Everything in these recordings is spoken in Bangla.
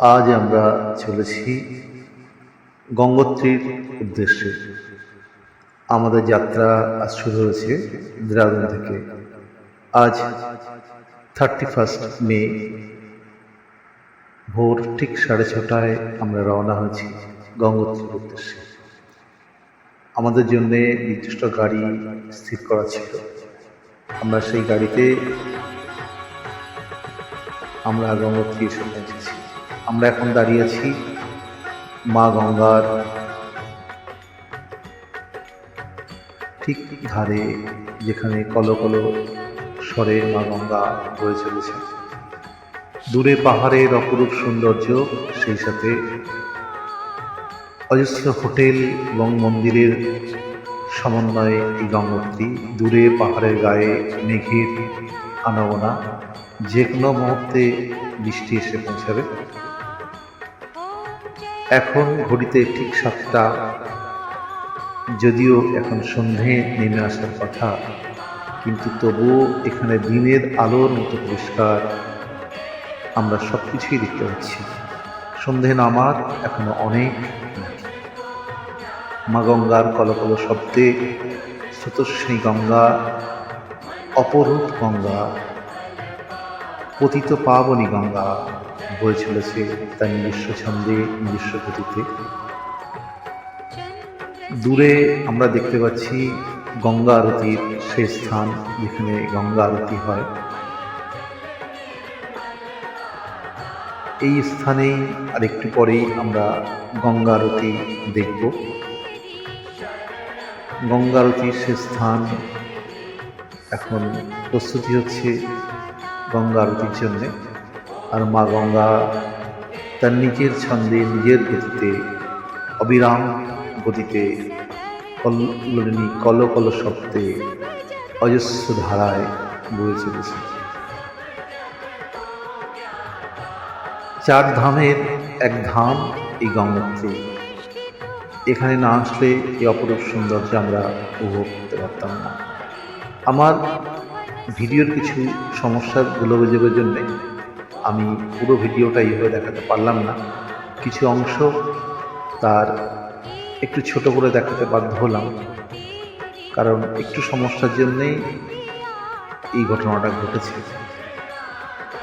আজ আমরা চলেছি গঙ্গোত্রীর উদ্দেশ্যে। আমাদের যাত্রা আজ শুরু হয়েছে দেরাদুন থেকে। আজ 31 মে ভোর ঠিক 6:30টায় আমরা রওনা হয়েছি গঙ্গোত্রীর উদ্দেশ্যে। আমাদের জন্য নির্দিষ্ট গাড়ি স্থির করা ছিল। আমরা সেই গাড়িতে আমরা গঙ্গোত্রী এসে পৌঁছেছি। আমরা এখন দাঁড়িয়ে আছি মা গঙ্গার ঠিক ধারে, যেখানে কলকল স্বরে মা গঙ্গা বয়ে চলেছে। দূরে পাহাড়ের অপরূপ সৌন্দর্য, সেই সাথে অজস্র হোটেল এবং মন্দিরের সমন্বয়ে এই গঙ্গোত্রী। দূরে পাহাড়ের গায়ে মেঘের আনাগোনা, যে কোনো মুহূর্তে বৃষ্টি এসে পৌঁছাবে। এখন ঘড়িতে ঠিক 7টা, যদিও এখন সন্ধে নেমে আসার কথা, কিন্তু তবুও এখানে দিনের আলোর মতো পরিষ্কার আমরা সব কিছুই দেখতে পাচ্ছি। সন্ধে নামার এখনো অনেক বাকি। মা গঙ্গার কলকল শব্দে স্রোতস্বিনী গঙ্গা, অপরূপ গঙ্গা, পতিত পাবনী গঙ্গা বয়ে চলেছে তার নিজস্ব ছন্দে, নিজস্ব গতিতে। দূরে আমরা দেখতে পাচ্ছি গঙ্গা আরতির সেই স্থান, যেখানে গঙ্গা আরতি হয়। এই স্থানেই আর একটু পরেই আমরা গঙ্গা আরতি দেখব। গঙ্গা আরতির সে স্থান এখন প্রস্তুতি হচ্ছে গঙ্গা আরতির জন্য। আর মা গঙ্গা তার নিজের ছন্দে, নিজের গতিতে, অবিরাম গতিতে, কল্লোলিনী কলকল শব্দে, অজস্র ধারায় বয়ে চলেছে। 4 ধামের এক ধাম এই গঙ্গোত্রী। এখানে না আসলে এই অপরূপ সৌন্দর্য আমরা উপভোগ করতে পারতাম না। আমার ভিডিওর কিছু সমস্যার গোলযোগের জন্যে আমি পুরো ভিডিওটা এইভাবে দেখাতে পারলাম না। কিছু অংশ তার একটু ছোট করে দেখাতে বাধ্য হলাম, কারণ একটু সমস্যার জন্যেই এই ঘটনাটা ঘটেছে।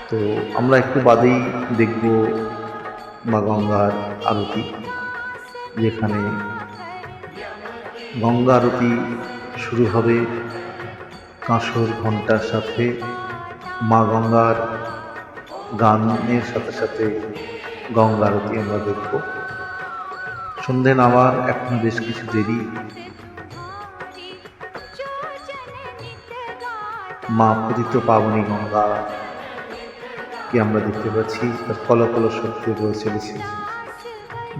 তো আমরা একটু বাদেই দেখব মা গঙ্গার আরতি, যেখানে গঙ্গা আরতি শুরু হবে কাঁসর ঘণ্টার সাথে। মা গঙ্গার গানের সাথে সাথে গঙ্গা আরতি আমরা দেখব। সন্ধে নামার এখন বেশ কিছু দেরি। মা পতিত পাবনী গঙ্গা কে আমরা দেখতে পাচ্ছি, তার কলকল শব্দে বয়ে চলেছে।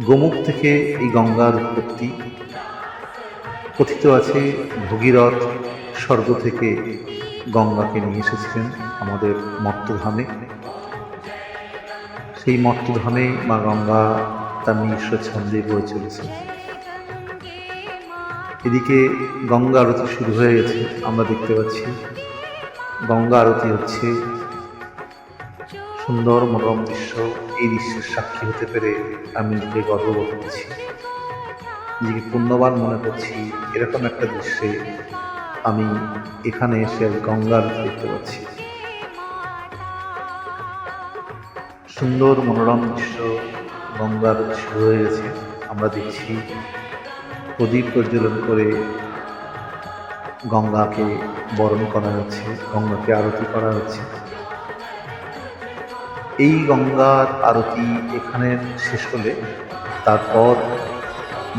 গোমুখ থেকে এই গঙ্গার উৎপত্তি। কথিত আছে ভগীরথ স্বর্গ থেকে গঙ্গাকে নিয়ে এসেছিলেন আমাদের মর্তধামে। সেই মর্তধামে মা গঙ্গা তার নিজস্ব ছন্দে বয়ে চলেছে। এদিকে গঙ্গা আরতি শুরু হয়ে গেছে, আমরা দেখতে পাচ্ছি। গঙ্গা আরতি হচ্ছে, সুন্দর মনোরম দৃশ্য। এই দৃশ্যের সাক্ষী হতে পেরে আমি নিজেকে গর্ববোধ করছি, নিজেকে পুণ্যবান মনে করছি। এরকম একটা দৃশ্যে আমি এখানে এসে গঙ্গা আরতি দেখতে পাচ্ছি। সুন্দর মনোরম দৃশ্য, গঙ্গা আরতি শুরু হয়ে গেছে। আমরা দেখছি প্রদীপ প্রজ্বলন করে গঙ্গাকে বরণ করা হচ্ছে, গঙ্গাকে আরতি করা হচ্ছে। এই গঙ্গার আরতি এখানে শেষ হলে তারপর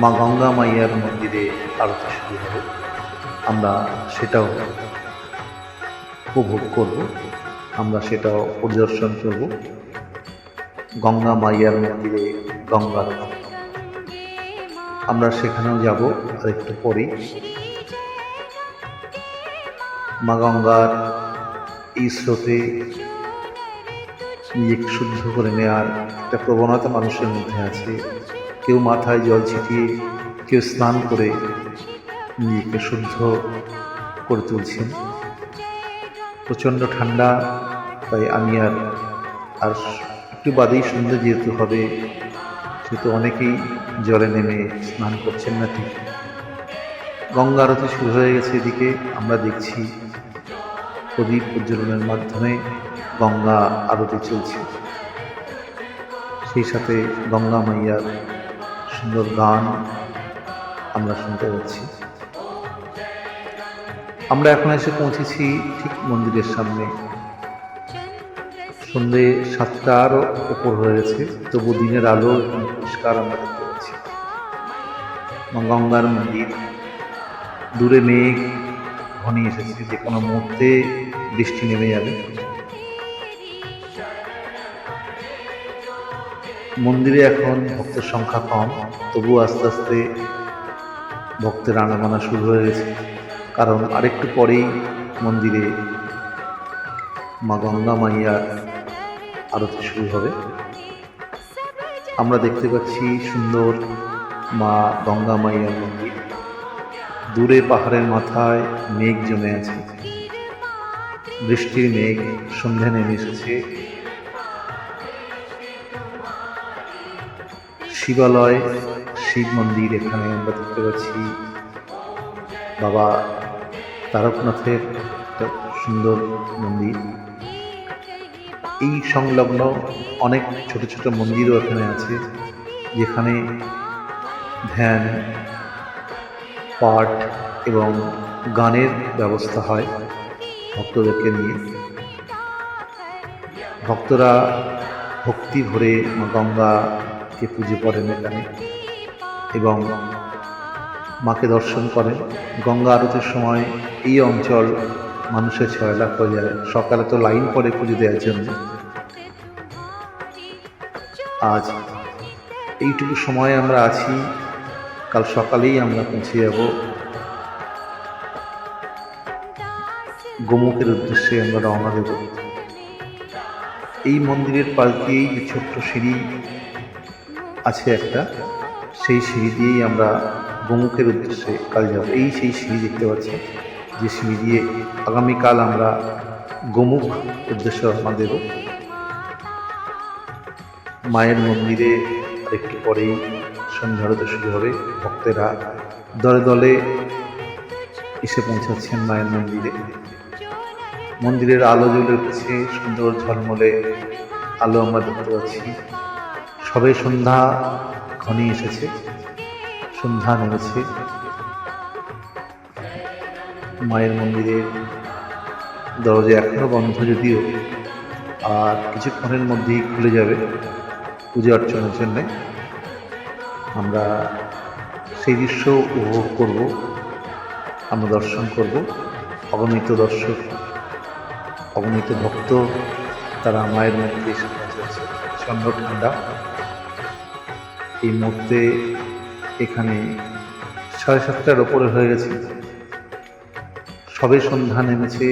মা গঙ্গা মাইয়ার মন্দিরে আরতি শুরু হবে। আমরা সেটাও উপভোগ করব, আমরা সেটাও পরিদর্শন করব। গঙ্গা মাইয়ার মন্দিরে গঙ্গা আরতি আমরা সেখানেও যাব আর একটু পরেই। মা গঙ্গার এই স্রোতে নিজেকে শুদ্ধ করে নেওয়ার একটা প্রবণতা মানুষের মধ্যে আছে। কেউ মাথায় জল ছিটিয়ে, কেউ স্নান করে নিজেকে শুদ্ধ করে তুলছেন। প্রচণ্ড ঠান্ডা, তাই আমি আর একটু বাদেই সন্ধ্যে যেহেতু হবে, সেহেতু অনেকেই জলে নেমে স্নান করছেন না ঠিক। গঙ্গা আরতি শুরু হয়ে গেছে এদিকে, আমরা দেখছি প্রদীপ প্রজ্বলনের মাধ্যমে গঙ্গা আরতি চলছে। সেই সাথে গঙ্গা মাইয়ার সুন্দর গান আমরা শুনতে পাচ্ছি। আমরা এখন এসে পৌঁছেছি ঠিক মন্দিরের সামনে। সন্ধ্যে 7টারও উপর হয়ে গেছে, তবু দিনের আলো পরিষ্কার আমরা দেখতে পাচ্ছি। গঙ্গার মন্দির, দূরে মেঘ ঘনিয়ে এসেছে, যে কোনো মুহূর্তে বৃষ্টি নেমে যাবে। মন্দিরে এখন ভক্তের সংখ্যা কম, তবু আস্তে আস্তে ভক্তের আনাগোনা শুরু হয়ে গেছে, কারণ আরেকটু পরেই মন্দিরে মা গঙ্গা মাইয়ার আরতি শুরু হবে। আমরা দেখতে পাচ্ছি সুন্দর মা গঙ্গা মাইয়ার মন্দির। দূরে পাহাড়ের মাথায় মেঘ জমে আছে, বৃষ্টির মেঘ, সন্ধ্যা নেমে এসেছে। শিবালয়, শিব মন্দির, এখানে আমরা দেখতে পাচ্ছি বাবা তারকনাথের একটা সুন্দর মন্দির। এই সংলগ্ন অনেক ছোট ছোট মন্দিরও এখানে আছে, যেখানে ধ্যান, পাঠ এবং গানের ব্যবস্থা হয় ভক্তদেরকে নিয়ে। ভক্তরা ভক্তি ভরে মা গঙ্গাকে পুজো করেন এখানে এবং মাকে দর্শন করেন। গঙ্গা আরতির সময় এই অঞ্চল মানুষের ছয়লাভ হয়ে যায়। সকালে তো লাইন পড়ে পুজো দেওয়ার জন্য। আজ এইটুকু সময় আমরা আছি, কাল সকালেই আমরা পৌঁছে যাব গোমুখের উদ্দেশ্যে। আমরা রওনা দেব। এই মন্দিরের পাশ দিয়েই যে ছোট্ট সিঁড়ি আছে একটা, সেই সিঁড়ি দিয়েই আমরা গোমুখের উদ্দেশ্যে কাল যাব। এই সেই সিঁড়ি দেখতে পাচ্ছি, যে সিঁড়ি দিয়ে আগামীকাল আমরা গোমুখ উদ্দেশ্যে রওনা দেব। মায়ের মন্দিরে একটু পরেই সন্ধ্যা আরতি শুরু হবে। ভক্তেরা দলে দলে এসে পৌঁছাচ্ছেন মায়ের মন্দিরে। মন্দিরের আলো জ্বলে উঠেছে, সুন্দর ঝলমলে আলো আমরা দেখতে পাচ্ছি। সবে সন্ধ্যা ঘনিয়ে এসেছে, সন্ধ্যা নেমেছে। মায়ের মন্দিরের দরজা এখনো বন্ধ, যদিও আর কিছুক্ষণের মধ্যেই খুলে যাবে পূজা অর্চনার জন্যে। আমরা সেই দৃশ্য উপভোগ করব, আমরা দর্শন করব। অগণিত দর্শক, অগণিত ভক্ত তারা মায়ের মন্দিরে এসে পৌঁছেছে। প্রচণ্ড ঠান্ডা এই মুহূর্তে। এখানে 7:30টার ওপরে হয়ে গেছে, সবে সন্ধ্যা নেমেছে।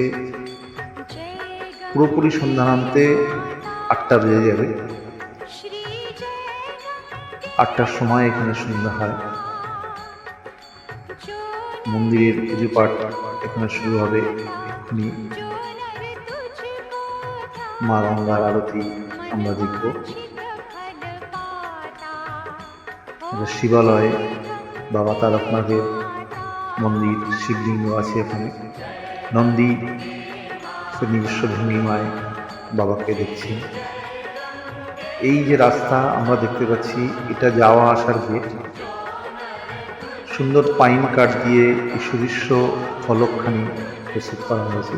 পুরোপুরি সন্ধ্যা নামতে 8টা বেজে যাবে। 8টার সময় এখানে সন্ধ্যা হয়। মন্দিরের পুজো পাঠ এখানে শুরু হবে এক্ষুনি। মা গঙ্গার আরতি আমরা দেখব। শিবালয়ে বাবা তারকনাথের মন্দির, শিবলিঙ্গ আছে এখানে। নন্দী সে নিজস্ব ভূমিমায় বাবাকে দেখছি। এই যে রাস্তা আমরা দেখতে পাচ্ছি, এটা যাওয়া আসার গেট। সুন্দর পাইন কাঠ দিয়ে এই সুদৃশ্য ফলকখানি প্রস্তুত করা হয়েছে।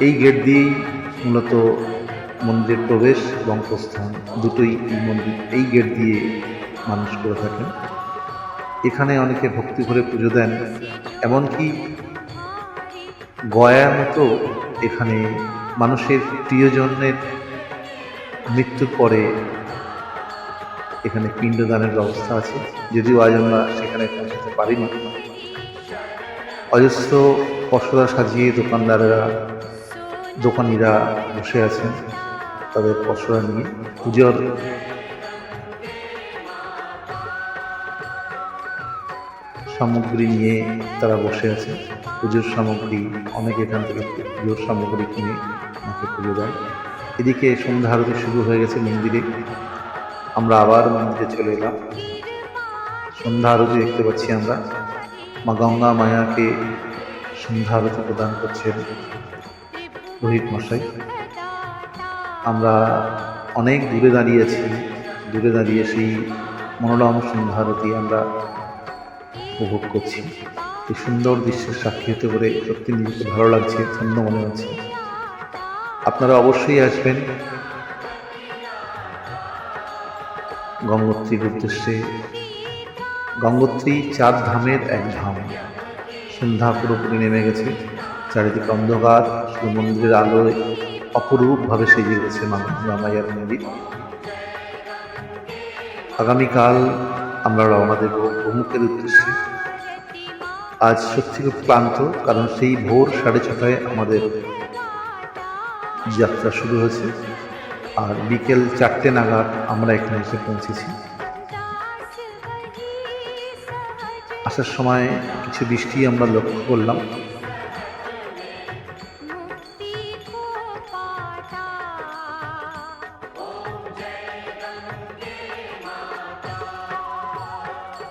এই গেট দিয়েই মূলত মন্দিরের প্রবেশ এবং প্রস্থান দুটোই এই গেট দিয়ে মানুষ করে থাকেন। এখানে অনেকে ভক্তি করে পুজো দেন, এমনকি গয়ার মতো এখানে মানুষের প্রিয়জনের মৃত্যুর পরে এখানে পিণ্ডদানের ব্যবস্থা আছে, যদিও আজ আমরা সেখানে পৌঁছাতে পারিনি। অজস্র পসরা সাজিয়ে দোকানিরা বসে আছেন তাদের পসরা নিয়ে। পুজোর সামগ্রী নিয়ে তারা বসে আছে। পুজোর সামগ্রী, অনেকে এখান থেকে পুজোর সামগ্রী কিনে মাকে পুজো দেয়। এদিকে সন্ধ্যা আরতি শুরু হয়ে গেছে মন্দিরে। আমরা আবার মন্দিরে চলে এলাম। সন্ধ্যা আরতি দেখতে পাচ্ছি আমরা। মা গঙ্গা মায়াকে সন্ধ্যা আরতি প্রদান করছেন রোহিত মশাই। আমরা অনেক দূরে দাঁড়িয়ে আছি, দূরে দাঁড়িয়ে সেই মনোরম সন্ধ্যা আরতি আমরা উপভোগ করছি। এই সুন্দর দৃশ্যের সাক্ষী হতে করে সত্যি নিজেকে ভালো লাগছে, ধন্য মনে হচ্ছে। আপনারা অবশ্যই আসবেন গঙ্গোত্রীর উদ্দেশ্যে। গঙ্গোত্রী ৪ ধামের এক ধাম। সন্ধ্যা পুরোপুরি নেমে গেছে, চারিদিকে অন্ধকার, শুধু মন্দিরের আলোয় অপরূপভাবে সেজে গেছে মা গঙ্গা মায়ের মন্দির। আগামীকাল আমরা রওনা দেব গোমুখের উদ্দেশ্যে। আজ সত্যি খুব ক্লান্ত, কারণ সেই ভোর 6:30টায় আমাদের যাত্রা শুরু হয়েছে, আর বিকেল 4টে নাগাদ আমরা এখানে এসে পৌঁছেছি। আসার সময় কিছু বৃষ্টি আমরা লক্ষ্য করলাম,